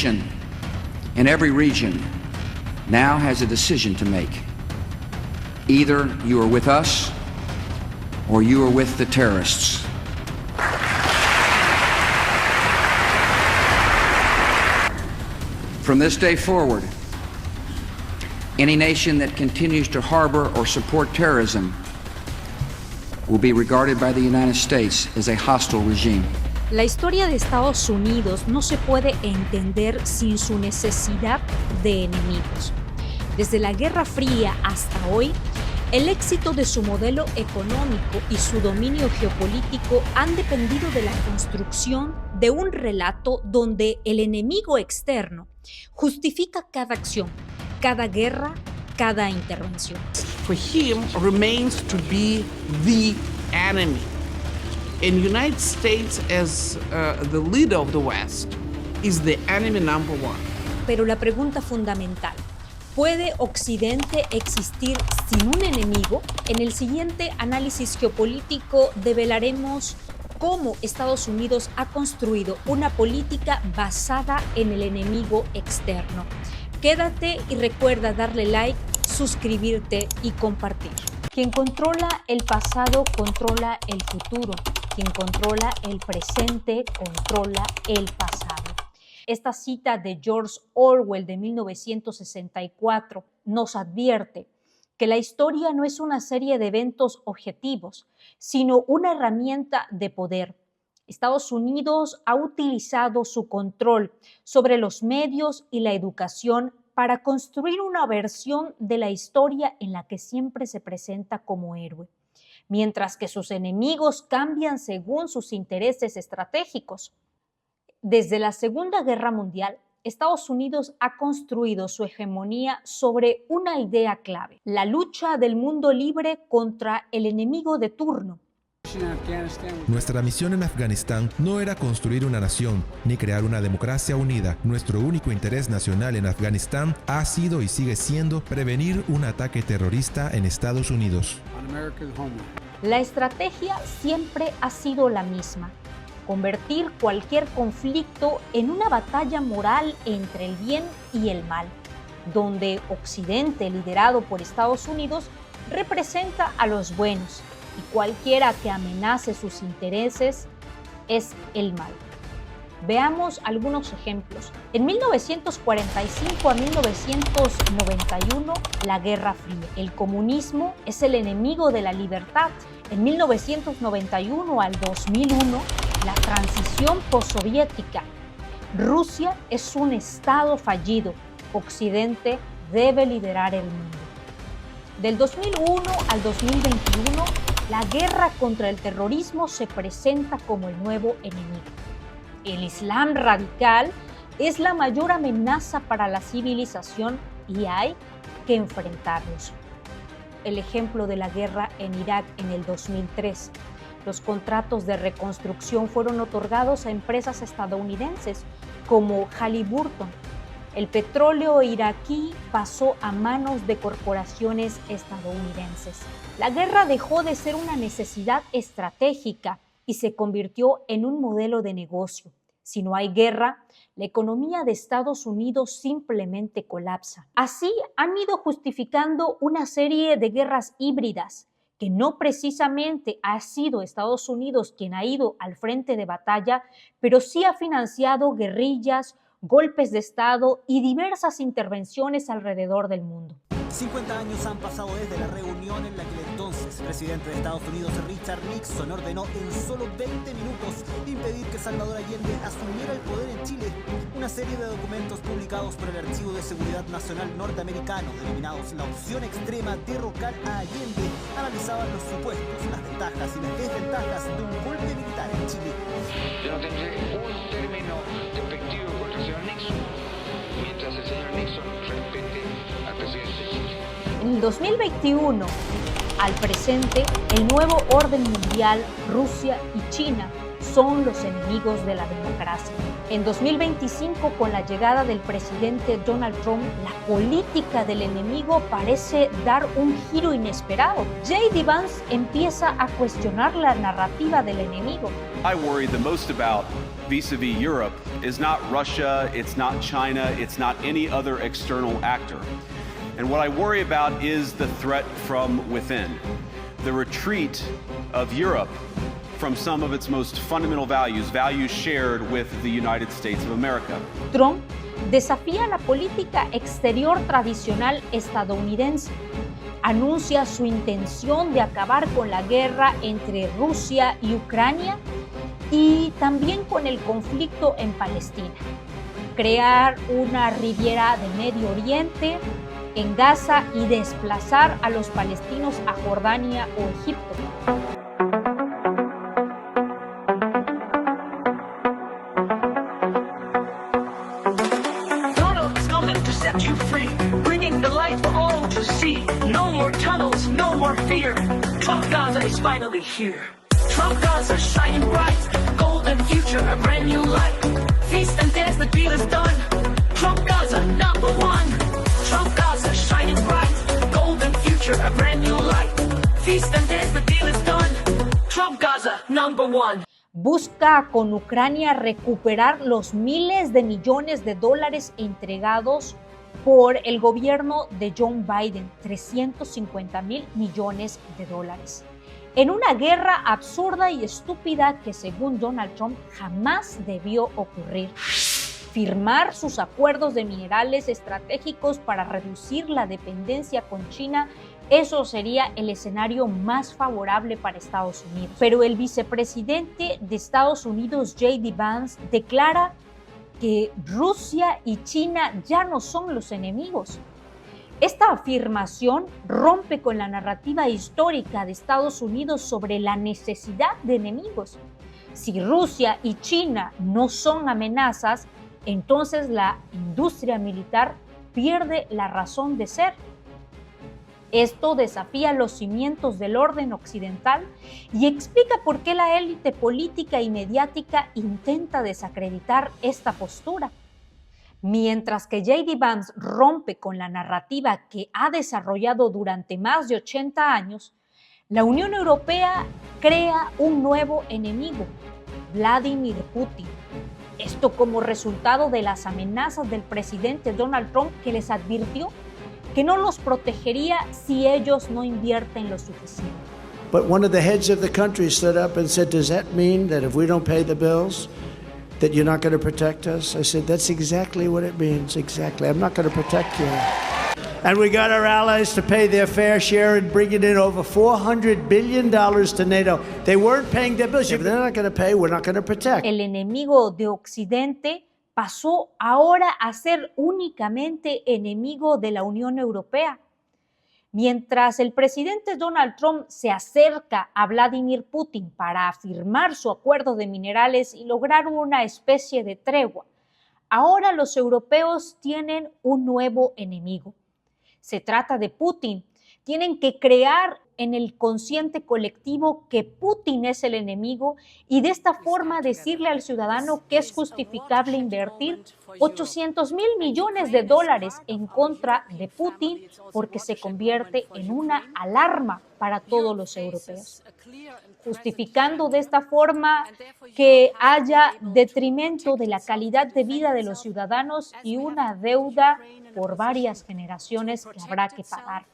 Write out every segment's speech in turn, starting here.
in every region now has a decision to make. Either you are with us or you are with the terrorists. From this day forward, any nation that continues to harbor or support terrorism will be regarded by the United States as a hostile regime. La historia de Estados Unidos no se puede entender sin su necesidad de enemigos. Desde la Guerra Fría hasta hoy, el éxito de su modelo económico y su dominio geopolítico han dependido de la construcción de un relato donde el enemigo externo justifica cada acción, cada guerra, cada intervención. For him remains to be the enemy. And the United States, as the leader of the West, is the enemy number one. Pero la pregunta fundamental, ¿puede Occidente existir sin un enemigo? En el siguiente análisis geopolítico develaremos cómo Estados Unidos ha construido una política basada en el enemigo externo. Quédate y recuerda darle like, suscribirte y compartir. Quien controla el pasado controla el futuro. Quien controla el presente controla el pasado. Esta cita de George Orwell de 1964 nos advierte que la historia no es una serie de eventos objetivos, sino una herramienta de poder. Estados Unidos ha utilizado su control sobre los medios y la educación para construir una versión de la historia en la que siempre se presenta como héroe, mientras que sus enemigos cambian según sus intereses estratégicos. Desde la Segunda Guerra Mundial, Estados Unidos ha construido su hegemonía sobre una idea clave: la lucha del mundo libre contra el enemigo de turno. Nuestra misión en Afganistán no era construir una nación, ni crear una democracia unida. Nuestro único interés nacional en Afganistán ha sido y sigue siendo prevenir un ataque terrorista en Estados Unidos. La estrategia siempre ha sido la misma: convertir cualquier conflicto en una batalla moral entre el bien y el mal, donde Occidente, liderado por Estados Unidos, representa a los buenos y cualquiera que amenace sus intereses es el mal. Veamos algunos ejemplos. En 1945 a 1991, la Guerra Fría. El comunismo es el enemigo de la libertad. En 1991 al 2001, la transición postsoviética. Rusia es un estado fallido. Occidente debe liderar el mundo. Del 2001 al 2021, la guerra contra el terrorismo se presenta como el nuevo enemigo. El Islam radical es la mayor amenaza para la civilización y hay que enfrentarlos. El ejemplo de la guerra en Irak en el 2003. Los contratos de reconstrucción fueron otorgados a empresas estadounidenses como Halliburton. El petróleo iraquí pasó a manos de corporaciones estadounidenses. La guerra dejó de ser una necesidad estratégica y se convirtió en un modelo de negocio. Si no hay guerra, la economía de Estados Unidos simplemente colapsa. Así han ido justificando una serie de guerras híbridas, que no precisamente ha sido Estados Unidos quien ha ido al frente de batalla, pero sí ha financiado guerrillas, golpes de Estado y diversas intervenciones alrededor del mundo. 50 años han pasado desde la reunión en la que el entonces presidente de Estados Unidos, Richard Nixon, ordenó en solo 20 minutos impedir que Salvador Allende asumiera el poder en Chile. Una serie de documentos publicados por el Archivo de Seguridad Nacional norteamericano, denominados la opción extrema derrocar a Allende, analizaban los supuestos, las ventajas y las desventajas de un golpe militar en Chile. Yo no tendré un término despectivo contra el señor Nixon, mientras el señor Nixon respete al presidente de Chile. En el 2021 al presente, el nuevo orden mundial, Rusia y China son los enemigos de la democracia. En 2025, con la llegada del presidente Donald Trump, la política del enemigo parece dar un giro inesperado. J.D. Vance empieza a cuestionar la narrativa del enemigo. I worry the most about vis-a-vis Europe is not Russia, it's not China, it's not any other external actor. And what I worry about is the threat from within, the retreat of Europe from some of its most fundamental values, values shared with the United States of America. Trump desafía la política exterior tradicional estadounidense. Anuncia su intención de acabar con la guerra entre Rusia y Ucrania y también con el conflicto en Palestina. Crear una riviera de Medio Oriente en Gaza y desplazar a los palestinos a Jordania o Egipto. Set you free, bringing the light for all to see. No more tunnels, no more fear. Trump Gaza is finally here. Trump Gaza shining bright, golden future, a brand new light. Feast and dance, the deal is done. Trump Gaza number one. Trump Gaza shining bright, golden future, a brand new light. Feast and dance, the deal is done. Trump Gaza number one. Busca con Ucrania recuperar los miles de millones de dólares entregados por el gobierno de Joe Biden, 350,000 millones de dólares. En una guerra absurda y estúpida que, según Donald Trump, jamás debió ocurrir. Firmar sus acuerdos de minerales estratégicos para reducir la dependencia con China, eso sería el escenario más favorable para Estados Unidos. Pero el vicepresidente de Estados Unidos, J.D. Vance, declara que Rusia y China ya no son los enemigos. Esta afirmación rompe con la narrativa histórica de Estados Unidos sobre la necesidad de enemigos. Si Rusia y China no son amenazas, entonces la industria militar pierde la razón de ser. Esto desafía los cimientos del orden occidental y explica por qué la élite política y mediática intenta desacreditar esta postura. Mientras que J.D. Vance rompe con la narrativa que ha desarrollado durante más de 80 años, la Unión Europea crea un nuevo enemigo, Vladimir Putin. Esto como resultado de las amenazas del presidente Donald Trump, que les advirtió que no los protegería si ellos no invierten lo suficiente. But one of the heads of the country stood up and said, does that mean that if we don't pay the bills, that you're not going to protect us? I said, that's exactly what it means, exactly. I'm not going to protect you. And we got our allies to pay their fair share and bringing in over $400 billion to NATO. They weren't paying their bills. If they're not going to pay, we're not going to protect. El enemigo de Occidente pasó ahora a ser únicamente enemigo de la Unión Europea. Mientras el presidente Donald Trump se acerca a Vladimir Putin para firmar su acuerdo de minerales y lograr una especie de tregua, ahora los europeos tienen un nuevo enemigo. Se trata de Putin. Tienen que crear en el consciente colectivo que Putin es el enemigo y de esta forma decirle al ciudadano que es justificable invertir $800,000 millones en contra de Putin porque se convierte en una alarma para todos los europeos, justificando de esta forma que haya detrimento de la calidad de vida de los ciudadanos y una deuda por varias generaciones que habrá que pagar.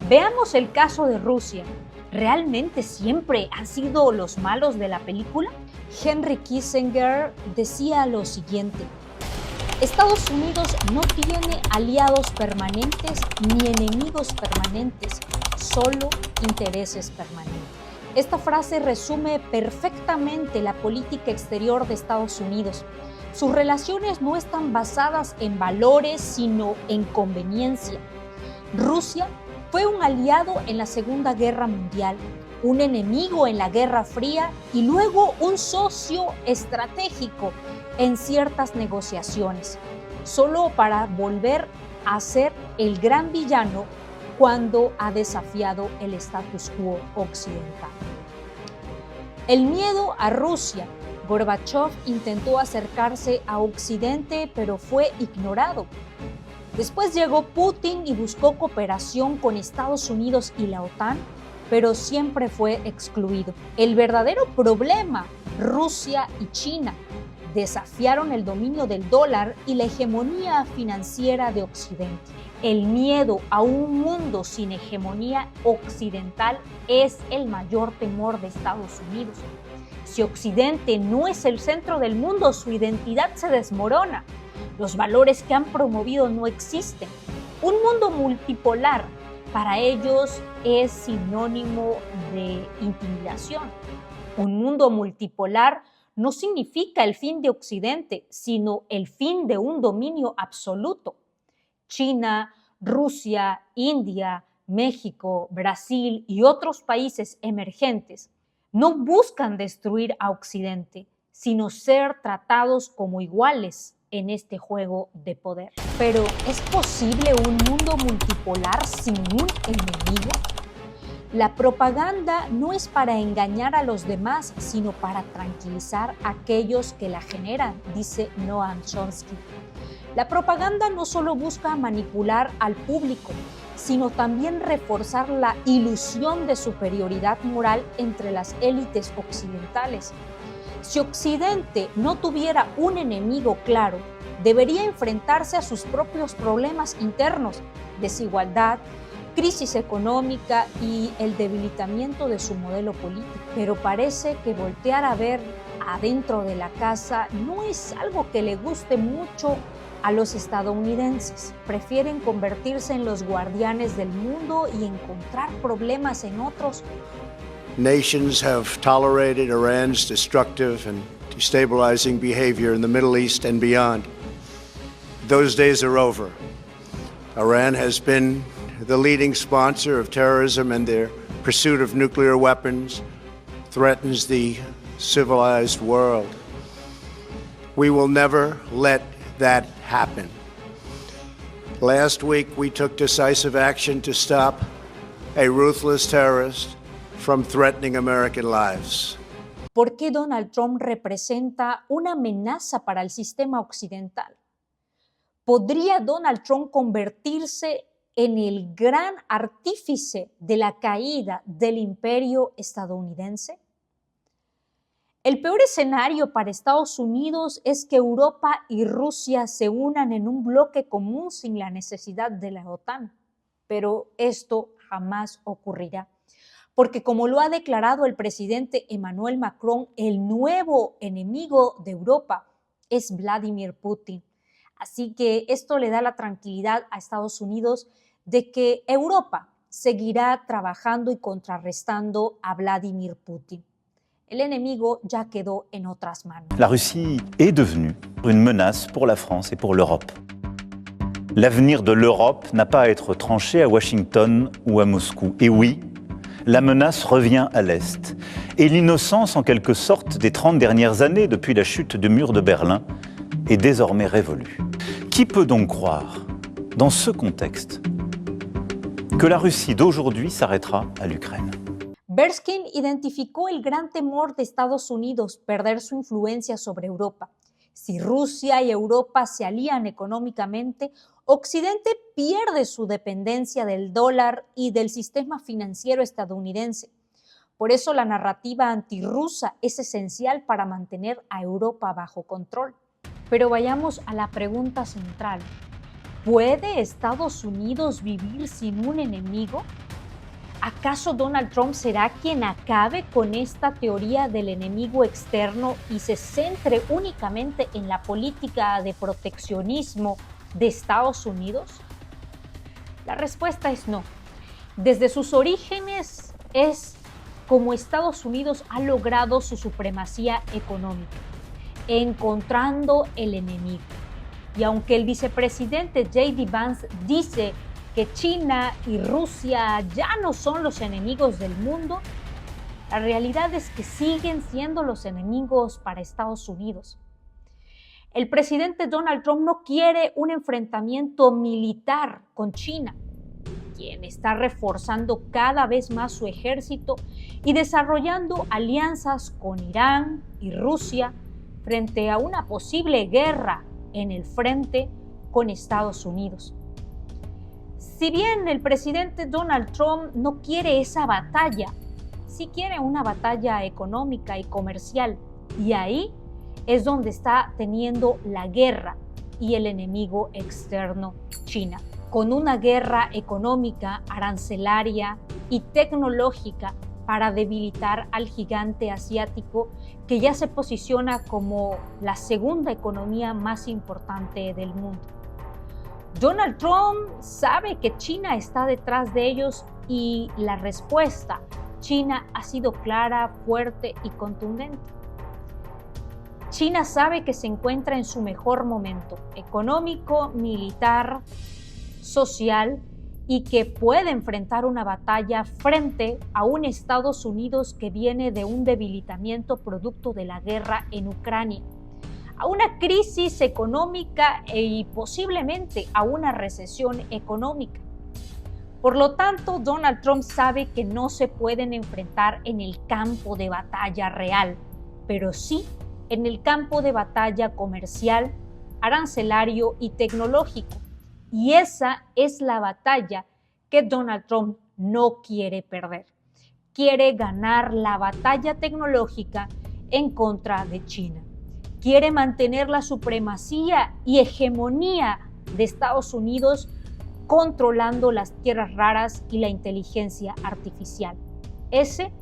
Veamos el caso de Rusia. ¿Realmente siempre han sido los malos de la película? Henry Kissinger decía lo siguiente: Estados Unidos no tiene aliados permanentes ni enemigos permanentes, solo intereses permanentes. Esta frase resume perfectamente la política exterior de Estados Unidos. Sus relaciones no están basadas en valores, sino en conveniencia. Rusia fue un aliado en la Segunda Guerra Mundial, un enemigo en la Guerra Fría y luego un socio estratégico en ciertas negociaciones, solo para volver a ser el gran villano cuando ha desafiado el status quo occidental. El miedo a Rusia. Gorbachev intentó acercarse a Occidente, pero fue ignorado. Después llegó Putin y buscó cooperación con Estados Unidos y la OTAN, pero siempre fue excluido. El verdadero problema, Rusia y China. desafiaron el dominio del dólar y la hegemonía financiera de Occidente. El miedo a un mundo sin hegemonía occidental es el mayor temor de Estados Unidos. Si Occidente no es el centro del mundo, su identidad se desmorona. Los valores que han promovido no existen. Un mundo multipolar para ellos es sinónimo de intimidación. Un mundo multipolar no significa el fin de Occidente, sino el fin de un dominio absoluto. China, Rusia, India, México, Brasil y otros países emergentes no buscan destruir a Occidente, sino ser tratados como iguales en este juego de poder. Pero, ¿es posible un mundo multipolar sin un enemigo? La propaganda no es para engañar a los demás, sino para tranquilizar a aquellos que la generan, dice Noam Chomsky. La propaganda no solo busca manipular al público, sino también reforzar la ilusión de superioridad moral entre las élites occidentales. Si Occidente no tuviera un enemigo claro, debería enfrentarse a sus propios problemas internos, desigualdad, crisis económica y el debilitamiento de su modelo político. Pero parece que voltear a ver adentro de la casa no es algo que le guste mucho a los estadounidenses. Prefieren convertirse en los guardianes del mundo y encontrar problemas en otros. Nations have tolerated Iran's destructive and destabilizing behavior in the Middle East and beyond. Those days are over. Iran has been the leading sponsor of terrorism, and their pursuit of nuclear weapons threatens the civilized world. We will never let that happen. Last week, we took decisive action to stop a ruthless terrorist from threatening American lives. ¿Por qué Donald Trump representa una amenaza para el sistema occidental? ¿Podría Donald Trump convertirse en el gran artífice de la caída del imperio estadounidense? El peor escenario para Estados Unidos es que Europa y Rusia se unan en un bloque común sin la necesidad de la OTAN. Pero esto jamás ocurrirá, porque como lo ha declarado el presidente Emmanuel Macron, el nuevo enemigo de Europa es Vladimir Putin. Así que esto le da la tranquilidad a Estados Unidos de que Europa seguirá trabajando y contrarrestando a Vladimir Putin. El enemigo ya quedó en otras manos. La Russie est devenue une menace pour la France et pour l'Europe. L'avenir de l'Europe n'a pas à être tranché à Washington ou à Moscou. Et oui, la menace revient à l'Est. Et l'innocence, en quelque sorte, des 30 dernières années, depuis la chute du mur de Berlin, est désormais révolue. Qui peut donc croire, dans ce contexte, que la Russie d'aujourd'hui s'arrêtera à l'Ukraine? Berskin identificó el gran temor de Estados Unidos, perder su influencia sobre Europa. Si Rusia y Europa se alían económicamente, Occidente pierde su dependencia del dólar y del sistema financiero estadounidense. Por eso la narrativa antirrusa es esencial para mantener a Europa bajo control. Pero vayamos a la pregunta central. ¿Puede Estados Unidos vivir sin un enemigo? ¿Acaso Donald Trump será quien acabe con esta teoría del enemigo externo y se centre únicamente en la política de proteccionismo de Estados Unidos? La respuesta es no. Desde sus orígenes es como Estados Unidos ha logrado su supremacía económica, encontrando el enemigo. Y aunque el vicepresidente J.D. Vance dice que China y Rusia ya no son los enemigos del mundo, la realidad es que siguen siendo los enemigos para Estados Unidos. El presidente Donald Trump no quiere un enfrentamiento militar con China, quien está reforzando cada vez más su ejército y desarrollando alianzas con Irán y Rusia frente a una posible guerra en el frente con Estados Unidos. Si bien el presidente Donald Trump no quiere esa batalla, sí quiere una batalla económica y comercial, y ahí es donde está teniendo la guerra y el enemigo externo, China, con una guerra económica, arancelaria y tecnológica para debilitar al gigante asiático que ya se posiciona como la segunda economía más importante del mundo. Donald Trump sabe que China está detrás de ellos y la respuesta China ha sido clara, fuerte y contundente. China sabe que se encuentra en su mejor momento económico, militar, social y que puede enfrentar una batalla frente a un Estados Unidos que viene de un debilitamiento producto de la guerra en Ucrania, a una crisis económica y posiblemente a una recesión económica. Por lo tanto, Donald Trump sabe que no se pueden enfrentar en el campo de batalla real, pero sí en el campo de batalla comercial, arancelario y tecnológico. Y esa es la batalla que Donald Trump no quiere perder. Quiere ganar la batalla tecnológica en contra de China. Quiere mantener la supremacía y hegemonía de Estados Unidos controlando las tierras raras y la inteligencia artificial. Ese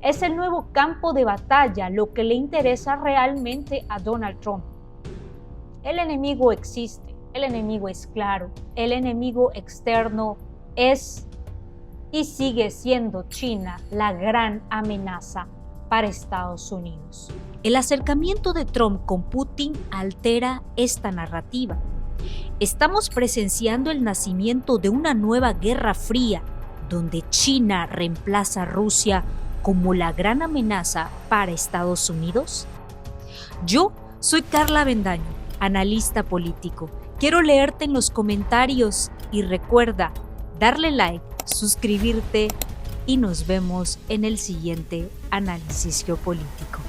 es el nuevo campo de batalla, lo que le interesa realmente a Donald Trump. El enemigo existe. El enemigo es claro, el enemigo externo es y sigue siendo China la gran amenaza para Estados Unidos. El acercamiento de Trump con Putin altera esta narrativa. Estamos presenciando el nacimiento de una nueva guerra fría, donde China reemplaza a Rusia como la gran amenaza para Estados Unidos. Yo soy Carla Avendaño, analista político. Quiero leerte en los comentarios y recuerda darle like, suscribirte y nos vemos en el siguiente análisis geopolítico.